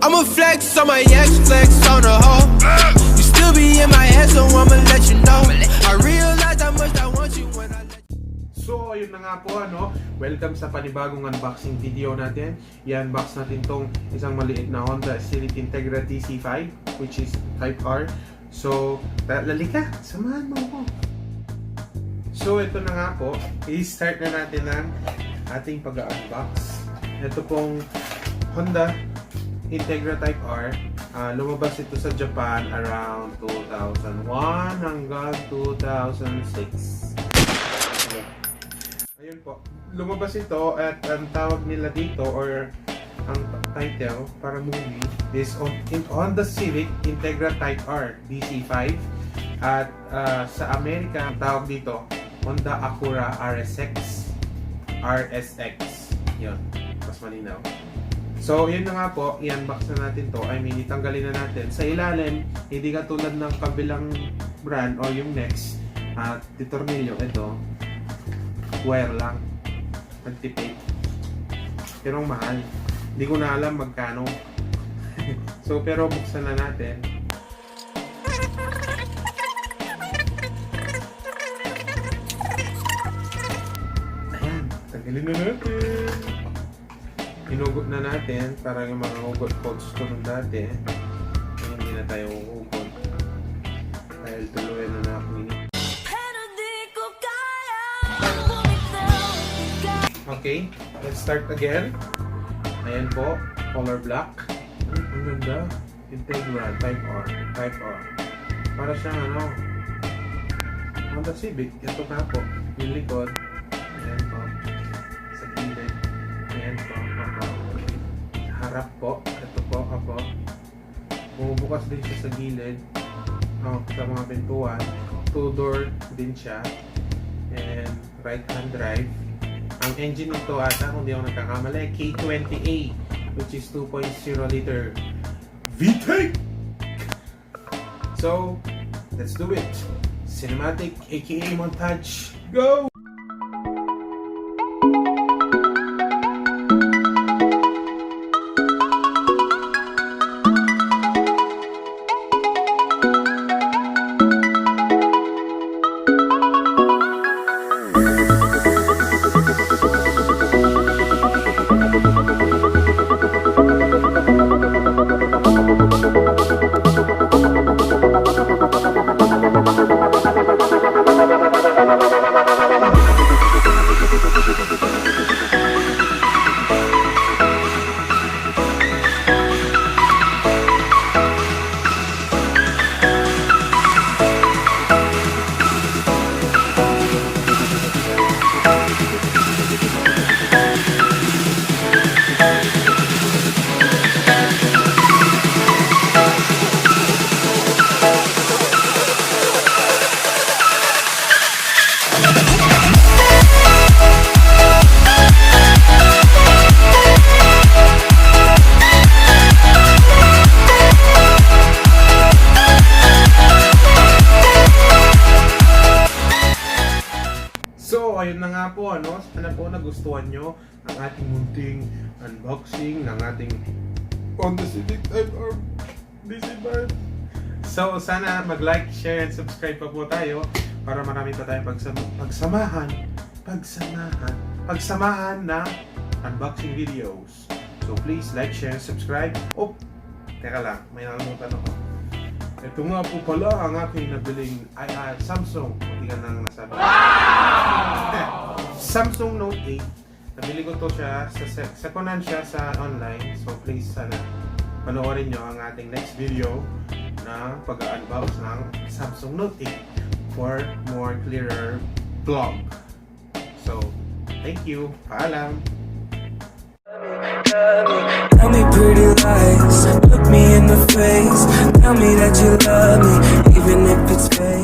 I'ma flex on my ex, flex on the hoe. You still be in my head, so I'ma let you know. I realize how much I want you when I let you. So, ayun na nga po, welcome sa panibagong unboxing video natin. I-unbox natin tong isang maliit na Honda Civic Integra DC5, which is Type R. So, lalika, samahan mo ako. So, ito na nga po, i-start na natin ang ating pag-unbox. Ito pong Honda Integra Type R. Lumabas ito sa Japan around 2001 hanggang 2006. Ayun po. Lumabas ito at ang tawag nila dito or ang title para movie is Honda Civic Integra Type R DC5. At sa Amerika, ang tawag dito Honda Acura RSX. Yun. Mas malinaw. So, yun na nga po, i-unbox na natin to. I mean, itanggalin na natin. Sa ilalim, hindi katulad ng kabilang brand o yung next at titornilyo, ito, wire lang. Nagtipid. Pero mahal. Hindi ko na alam magkano. So, pero buksan na natin. Ayan, tanggalin na natin. Hinugot na natin para yung mga hugot codes ko nung dati hindi na tayo hugot dahil tuluyan na ako ini. Okay, let's start again. Ayan po, color black. Ang ganda. Integra Type R. Para siyang Honda Civic. Ito na po, yung likod. Ayan po, sa gilid. Ayan po, harap po, ito po, bumubukas din siya sa gilid, sa mga pintuan, 2-door din siya, and right hand drive. Ang engine nito ata, kung di ako nagkakamali, K20A, which is 2.0 liter VTEC. So, let's do it. Cinematic, aka montage, go! Ayun na nga po, sana po nagustuhan nyo ang ating munting unboxing ng ating Honda Civic Type R DC5. So, sana mag-like, share, and subscribe pa po tayo para marami pa tayong pagsamahan na unboxing videos. So, please like, share, and subscribe. Oh, teka lang, may nakalimutan ako. Ito nga po pala ang aking nabiling Samsung. Hindi ka nang nasabi. Wow! Samsung Note 8. Nabili ko to siya sa kunan siya sa online. So please sana panoorin nyo ang ating next video na pag-unbox ng Samsung Note 8 for more clearer vlog. So, thank you. Paalam! Tell me pretty lies, look me in the face. Tell me that you love me, even if it's fake.